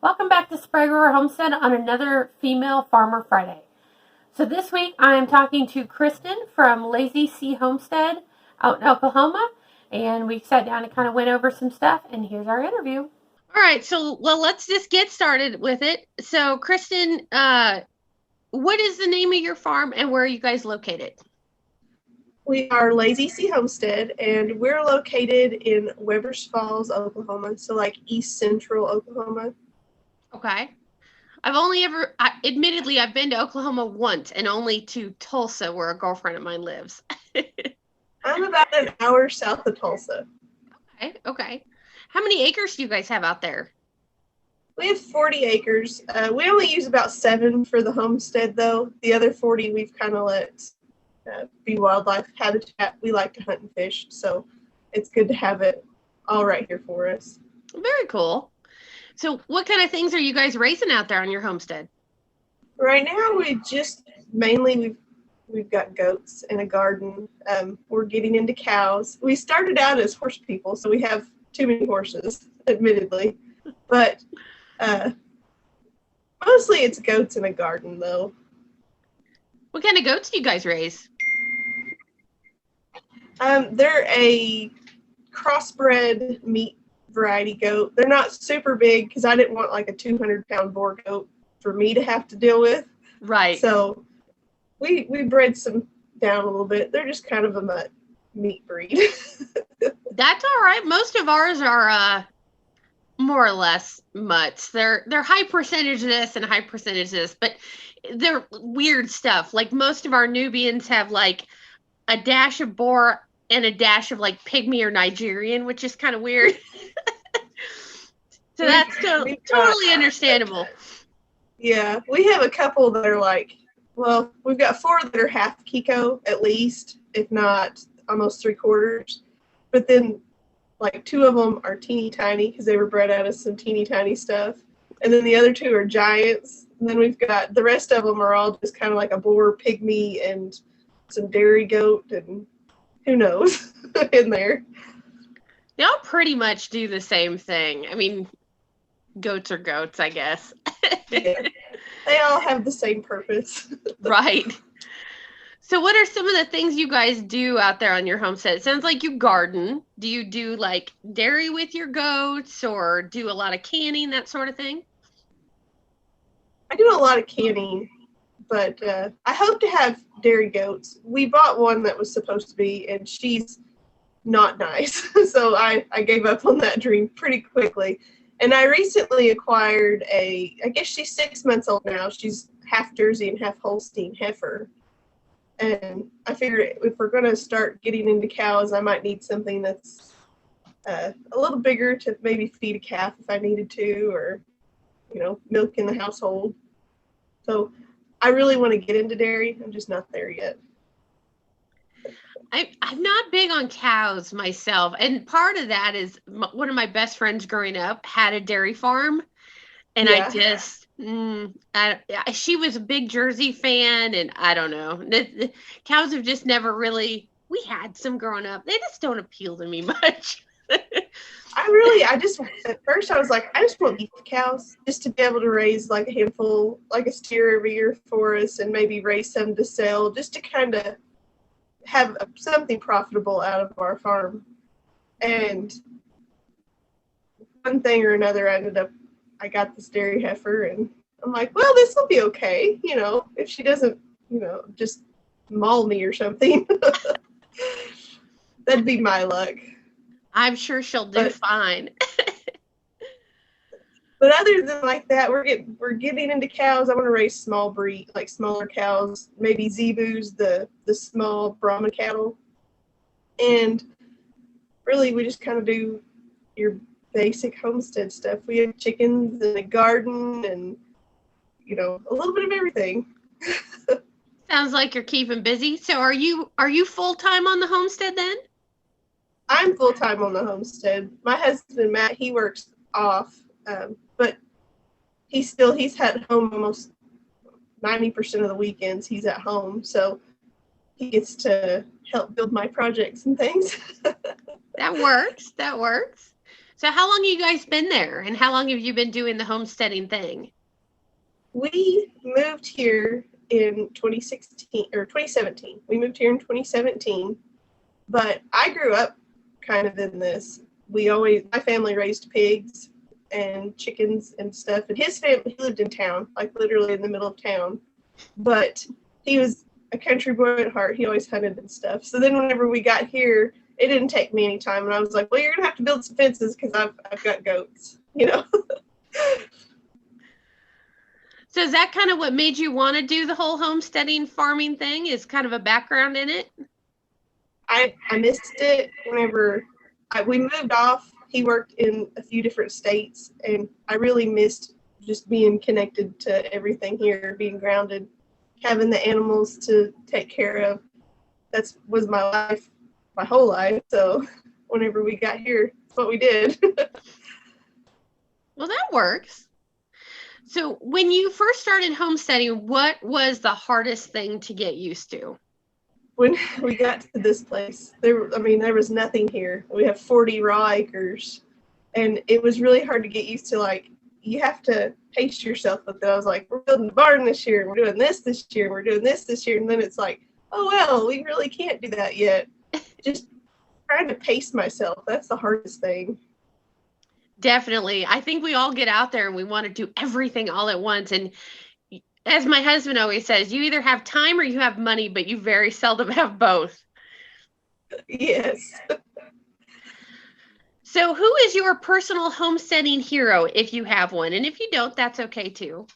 Welcome back to Sprague Homestead on another Female Farmer Friday. So this week I am talking to Kristen from Lazy C Homestead out in Oklahoma, and we sat down and kind of went over some stuff, and here's our interview. All right, let's just get started with it. So, Kristen, what is the name of your farm and where are you guys located? We are Lazy C Homestead, and we're located in Webbers Falls, Oklahoma, so like east central Oklahoma. Okay. Admittedly, I've been to Oklahoma once and only to Tulsa, where a girlfriend of mine lives. I'm about an hour south of Tulsa. Okay. How many acres do you guys have out there? We have 40 acres. We only use about 7 for the homestead, though. The other 40 we've kind of let be wildlife habitat. We like to hunt and fish, so it's good to have it all right here for us. Very cool. So, what kind of things are you guys raising out there on your homestead? Right now, we've got goats and a garden. We're getting into cows. We started out as horse people, so we have too many horses, admittedly. But mostly it's goats and a garden, though. What kind of goats do you guys raise? They're a crossbred meat variety goat. They're not super big because I didn't want like a 200-pound boar goat for me to have to deal with. Right. So we bred some down a little bit. They're just kind of a meat breed. That's all right. Most of ours are more or less mutts. They're high percentage this and high percentage this, but they're weird stuff. Like most of our Nubians have like a dash of boar and a dash of like pygmy or Nigerian, which is kind of weird. So that's totally understandable. Yeah, we have a couple that are like, well, we've got 4 that are half Kiko at least, if not almost 3/4. But then like 2 of them are teeny tiny because they were bred out of some teeny tiny stuff. And then the other 2 are giants. And then we've got the rest of them are all just kind of like a boar, pygmy, and some dairy goat, and who knows in there. They all pretty much do the same thing. I mean, goats are goats, I guess. Yeah. They all have the same purpose. Right. So what are some of the things you guys do out there on your homestead? It sounds like you garden. Do you do like dairy with your goats or do a lot of canning, that sort of thing? I do a lot of canning, but I hope to have dairy goats. We bought one that was supposed to be, and she's not nice. So I gave up on that dream pretty quickly. And I recently acquired I guess she's 6 months old now. She's half Jersey and half Holstein heifer. And I figured if we're going to start getting into cows, I might need something that's a little bigger to maybe feed a calf if I needed to, or, milk in the household. So I really want to get into dairy. I'm just not there yet. I'm not big on cows myself. And part of that is one of my best friends growing up had a dairy farm. And Yeah. I just, she was a big Jersey fan, and I don't know. The cows have just never really, we had some growing up. They just don't appeal to me much. At first I was like, I just want beef cows just to be able to raise like a handful, like a steer every year for us, and maybe raise some to sell, just to kind of have something profitable out of our farm. And one thing or another, I got this dairy heifer, and I'm like, well, this will be okay, if she doesn't, just maul me or something. That'd be my luck. I'm sure she'll do fine. But other than like that, we're getting into cows. I want to raise small breed, like smaller cows, maybe zebus, the small Brahma cattle. And really, we just kind of do your basic homestead stuff. We have chickens and a garden and, a little bit of everything. Sounds like you're keeping busy. So are you full-time on the homestead then? I'm full-time on the homestead. My husband, Matt, he works off, but he's at home almost 90% of the weekends. He's at home, so he gets to help build my projects and things. That works. So how long have you guys been there, and how long have you been doing the homesteading thing? We moved here in 2016 or 2017. We moved here in 2017, but I grew up kind of in this. My family raised pigs and chickens and stuff, and his family, he lived in town, like literally in the middle of town, but he was a country boy at heart. He always hunted and stuff. So then whenever we got here, it didn't take me any time, and I was like, well, you're gonna have to build some fences because I've got goats, you know. So is that kind of what made you want to do the whole homesteading farming thing, is kind of a background in it? I missed it whenever we moved off. He worked in a few different states, and I really missed just being connected to everything here, being grounded, having the animals to take care of. That was my life, my whole life. So whenever we got here, that's what we did. Well, that works. So when you first started homesteading, what was the hardest thing to get used to? When we got to this place, there was nothing here. We have 40 raw acres, and it was really hard to get used to. Like, you have to pace yourself with it. I was like, we're building a barn this year, and we're doing this year, and we're doing this year, and then it's like, oh well, we really can't do that yet. Just trying to pace myself. That's the hardest thing. Definitely. I think we all get out there and we want to do everything all at once. And as my husband always says, you either have time or you have money, but you very seldom have both. Yes. So who is your personal homesteading hero, if you have one? And if you don't, that's okay too.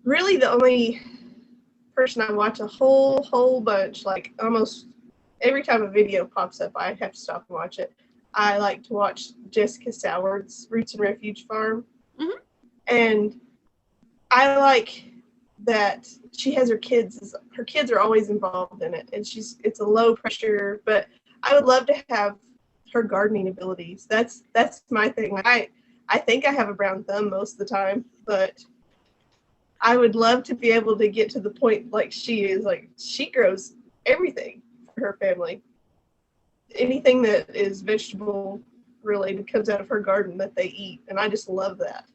Really the only person I watch a whole bunch, like almost every time a video pops up, I have to stop and watch it. I like to watch Jessica Soward's Roots and Refuge Farm. Mm-hmm. And I like that she has her kids. Her kids are always involved in it, and it's a low pressure. But I would love to have her gardening abilities. That's my thing. I think I have a brown thumb most of the time, but I would love to be able to get to the point like she is. Like, she grows everything for her family. Anything that is vegetable related comes out of her garden that they eat, and I just love that.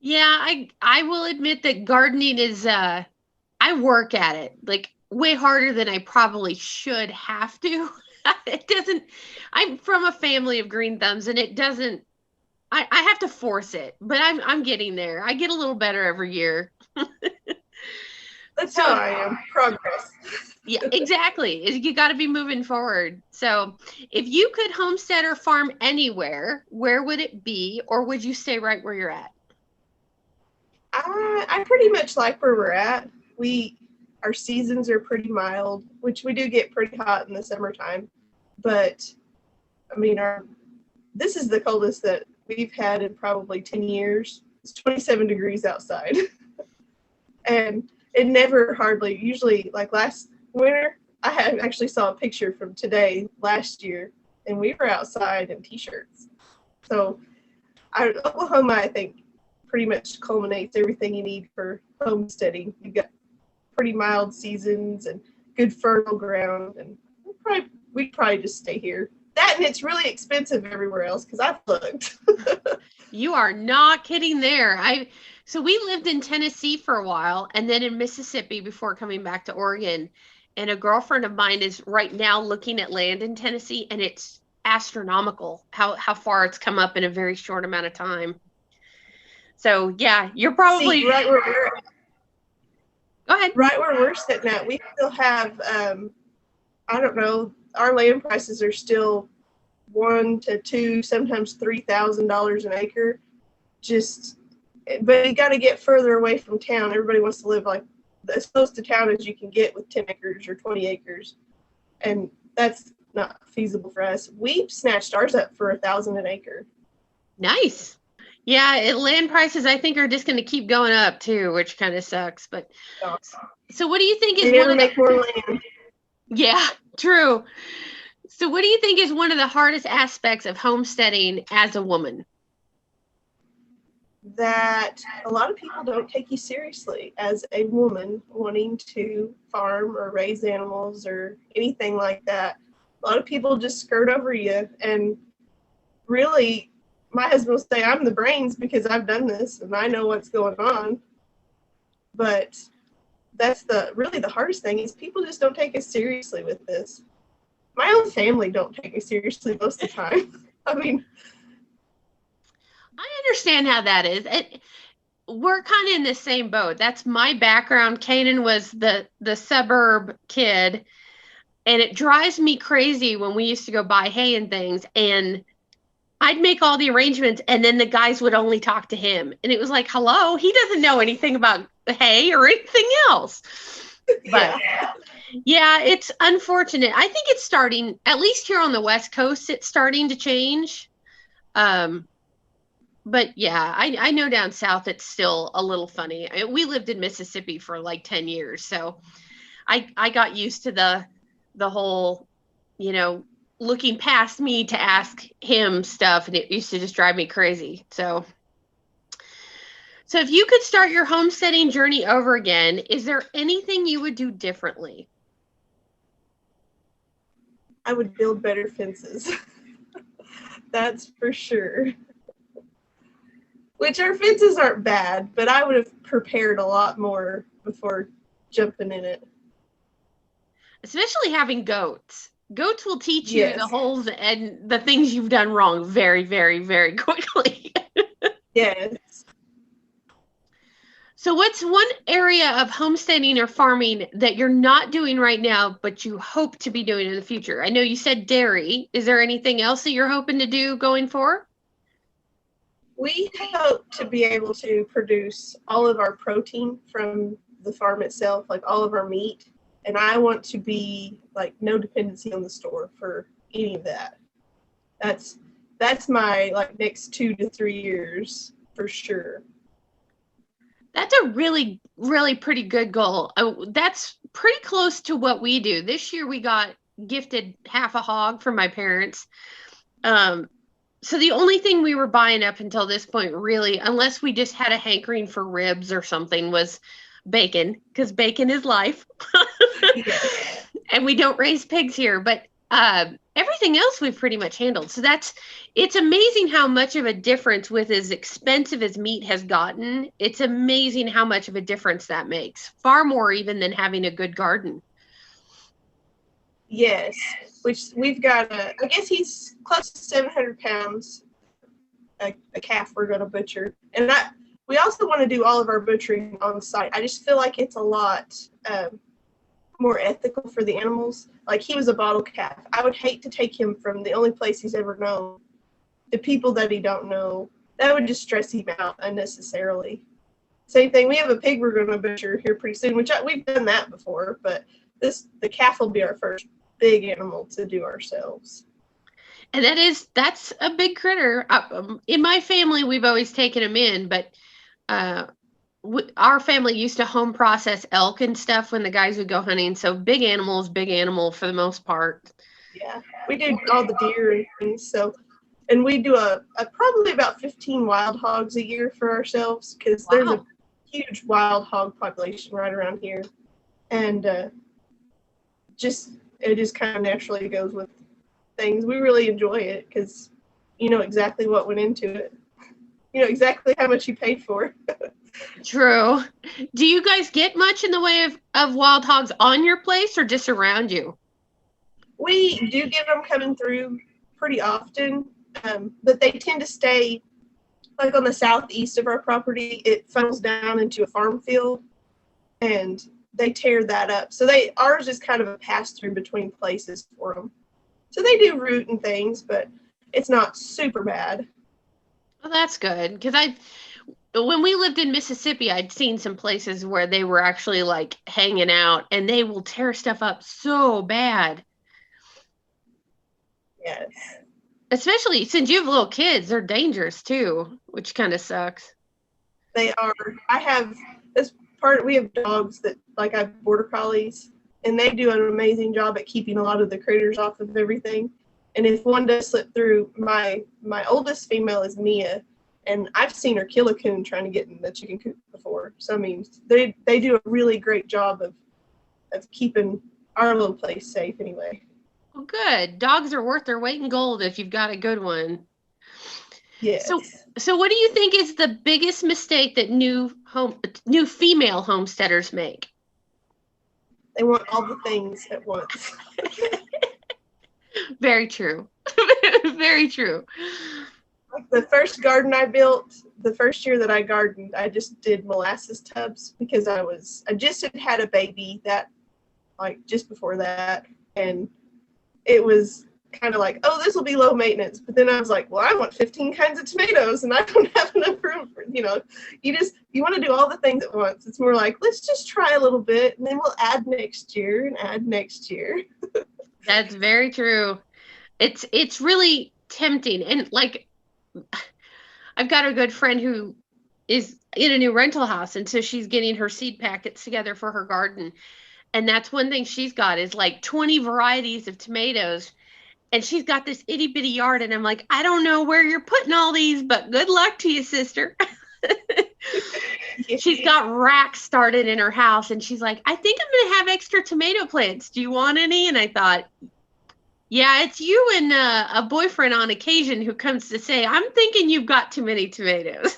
Yeah, I will admit that gardening is I work at it like way harder than I probably should have to. It doesn't, I'm from a family of green thumbs, and it doesn't, I have to force it, but I'm getting there. I get a little better every year. That's how I am. Progress. Yeah, exactly. You got to be moving forward. So if you could homestead or farm anywhere, where would it be, or would you stay right where you're at? I pretty much like where we're at. Our seasons are pretty mild, which we do get pretty hot in the summertime. But I mean, this is the coldest that we've had in probably 10 years. It's 27 degrees outside. And it never hardly, usually like last winter, I actually saw a picture from today last year, and we were outside in t-shirts. So Oklahoma, I think, pretty much culminates everything you need for homesteading. You've got pretty mild seasons and good fertile ground, and we'd probably just stay here. That, and it's really expensive everywhere else because I've looked. You are not kidding there. So we lived in Tennessee for a while, and then in Mississippi before coming back to Oregon. And a girlfriend of mine is right now looking at land in Tennessee, and it's astronomical how far it's come up in a very short amount of time. So yeah, you're probably right where we're at. Go ahead. Right where we're sitting at, we still have I don't know, our land prices are still $1,000 to $2,000, sometimes $3,000 an acre. But you got to get further away from town. Everybody wants to live like as close to town as you can get with 10 acres or 20 acres, and that's not feasible for us. We snatched ours up for $1,000 an acre. Nice. Yeah, land prices I think are just going to keep going up too, which kind of sucks. But so, what do you think is one of make more land? Yeah, true. So, what do you think is one of the hardest aspects of homesteading as a woman? That a lot of people don't take you seriously as a woman wanting to farm or raise animals or anything like that. A lot of people just skirt over you, and really, my husband will say I'm the brains because I've done this and I know what's going on. But that's really the hardest thing is people just don't take us seriously with this. My own family don't take me seriously most of the time. I mean, I understand how that is. We're kind of in the same boat. That's my background. Kanan was the suburb kid, and it drives me crazy when we used to go buy hay and things, and I'd make all the arrangements, and then the guys would only talk to him, and it was like, hello, he doesn't know anything about hay or anything else. But yeah, it's unfortunate. I think it's starting, at least here on the West Coast, it's starting to change. But yeah, I know down south it's still a little funny. We lived in Mississippi for like 10 years, so I got used to the whole, looking past me to ask him stuff, and it used to just drive me crazy. So if you could start your homesteading journey over again, is there anything you would do differently? I would build better fences. That's for sure. Which our fences aren't bad, but I would have prepared a lot more before jumping in it. Especially having goats. Goats will teach you Yes. the holes and the things you've done wrong very, very, very quickly. Yes. So what's one area of homesteading or farming that you're not doing right now, but you hope to be doing in the future? I know you said dairy. Is there anything else that you're hoping to do going forward? We hope to be able to produce all of our protein from the farm itself, like all of our meat. And I want to be like no dependency on the store for any of that. That's my like next 2 to 3 years for sure. That's a really, really pretty good goal. That's pretty close to what we do. This year we got gifted half a hog from my parents. So the only thing we were buying up until this point, really, unless we just had a hankering for ribs or something, was bacon, because bacon is life. Yes. And we don't raise pigs here, but everything else we've pretty much handled. So it's amazing how much of a difference, with as expensive as meat has gotten, it's amazing how much of a difference that makes. Far more even than having a good garden. Yes, which we've got I guess he's close to 700 pounds, a calf we're going to butcher. And we also want to do all of our butchering on site. I just feel like it's a lot more ethical for the animals. Like, he was a bottle calf. I would hate to take him from the only place he's ever known to people that he don't know. That would just stress him out unnecessarily. Same thing, we have a pig we're going to butcher here pretty soon, which we've done that before, but the calf will be our first big animal to do ourselves. And that's a big critter. In my family, we've always taken them in, but our family used to home process elk and stuff when the guys would go hunting. So big animal for the most part. Yeah, we do all the deer and things. So, and we do a probably about 15 wild hogs a year for ourselves, because there's a huge wild hog population right around here, and it just kind of naturally goes with things. We really enjoy it because you know exactly what went into it. You know exactly how much you paid for. True. Do you guys get much in the way of wild hogs on your place or just around you? We do get them coming through pretty often, but they tend to stay like on the southeast of our property. It funnels down into a farm field, and they tear that up. So ours is kind of a pass through between places for them. So they do root and things, but it's not super bad. Well, that's good, because when we lived in Mississippi, I'd seen some places where they were actually like hanging out, and they will tear stuff up so bad. Yes. Especially since you have little kids, they're dangerous too, which kind of sucks. They are. We have dogs that, like, I have border collies, and they do an amazing job at keeping a lot of the critters off of everything. And if one does slip through, my oldest female is Mia, and I've seen her kill a coon trying to get in the chicken coop before. So, I mean, they do a really great job of keeping our little place safe anyway. Well, good. Dogs are worth their weight in gold if you've got a good one. Yes. So what do you think is the biggest mistake that new female homesteaders make? They want all the things at once. Very true. Very true. Like the first garden I built, the first year that I gardened, I just did molasses tubs because I just had a baby that, like, just before that, and it was kind of like, oh, this will be low maintenance. But then I was like, well, I want 15 kinds of tomatoes and I don't have enough room for, you want to do all the things at once. It's more like, let's just try a little bit and then we'll add next year and add next year. That's very true. It's really tempting. And like, I've got a good friend who is in a new rental house, and so she's getting her seed packets together for her garden. And that's one thing she's got is like 20 varieties of tomatoes. And she's got this itty bitty yard. And I'm like, I don't know where you're putting all these, but good luck to you, sister. She's got racks started in her house. And she's like, I think I'm going to have extra tomato plants. Do you want any? And I thought, yeah, it's you and a boyfriend on occasion who comes to say, I'm thinking you've got too many tomatoes.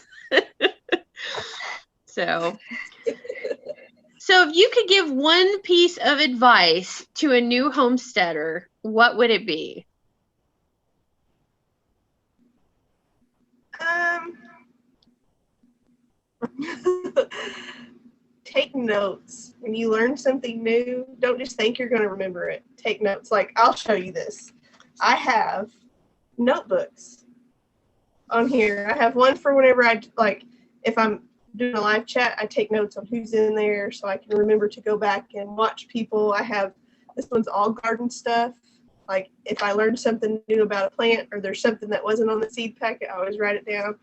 So if you could give one piece of advice to a new homesteader, what would it be? Take notes. When you learn something new, don't just think you're going to remember it. Take notes. Like, I'll show you this. I have notebooks on here. I have one for whenever if I'm doing a live chat, I take notes on who's in there so I can remember to go back and watch people. This one's all garden stuff. Like, if I learned something new about a plant or there's something that wasn't on the seed packet, I always write it down.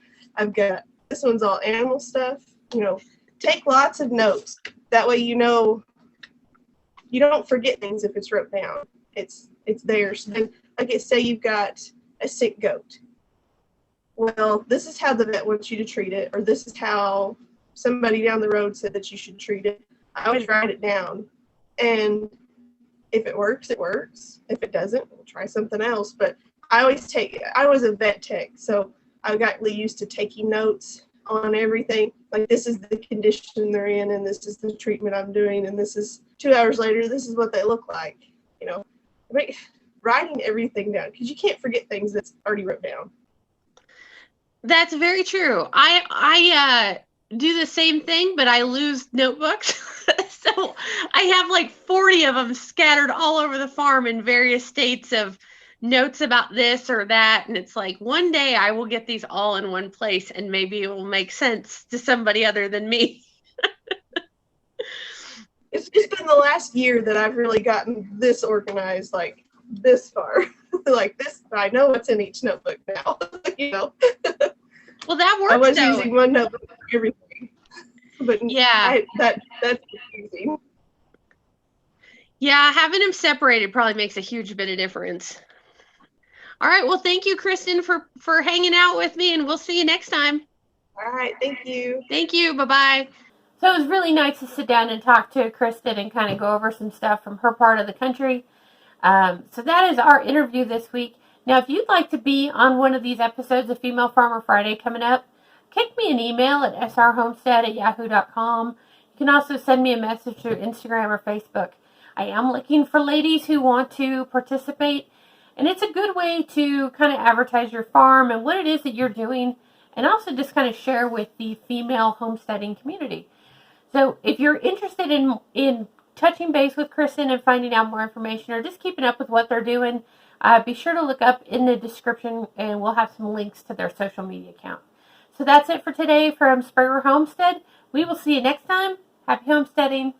This one's all animal stuff. Take lots of notes. That way you don't forget things if it's wrote down. It's there. So then, say you've got a sick goat. Well, this is how the vet wants you to treat it, or this is how somebody down the road said that you should treat it. I always write it down. And if it works, it works. If it doesn't, we'll try something else. But I was a vet tech, so I got really used to taking notes on everything. Like, this is the condition they're in, and this is the treatment I'm doing, and this is 2 hours later, this is what they look like. Writing everything down, because you can't forget things that's already wrote down. That's very true. I do the same thing, but I lose notebooks. So I have like 40 of them scattered all over the farm in various states of notes about this or that. And it's like, one day I will get these all in one place and maybe it will make sense to somebody other than me. It's just been the last year that I've really gotten this organized, like this far. Like this, I know what's in each notebook now. Well, that works. I was using one notebook for everything, but yeah, that's confusing. Yeah, having them separated probably makes a huge bit of difference. All right. Well, thank you, Kristen, for hanging out with me, and we'll see you next time. All right. Thank you. Thank you. Bye-bye. So it was really nice to sit down and talk to Kristen and kind of go over some stuff from her part of the country. So that is our interview this week. Now, if you'd like to be on one of these episodes of Female Farmer Friday coming up, kick me an email at srhomestead@yahoo.com. You can also send me a message through Instagram or Facebook. I am looking for ladies who want to participate, and it's a good way to kind of advertise your farm and what it is that you're doing, and also just kind of share with the female homesteading community. So if you're interested in touching base with Kristen and finding out more information or just keeping up with what they're doing, be sure to look up in the description and we'll have some links to their social media account. So that's it for today from Sprague Homestead. We will see you next time. Happy homesteading.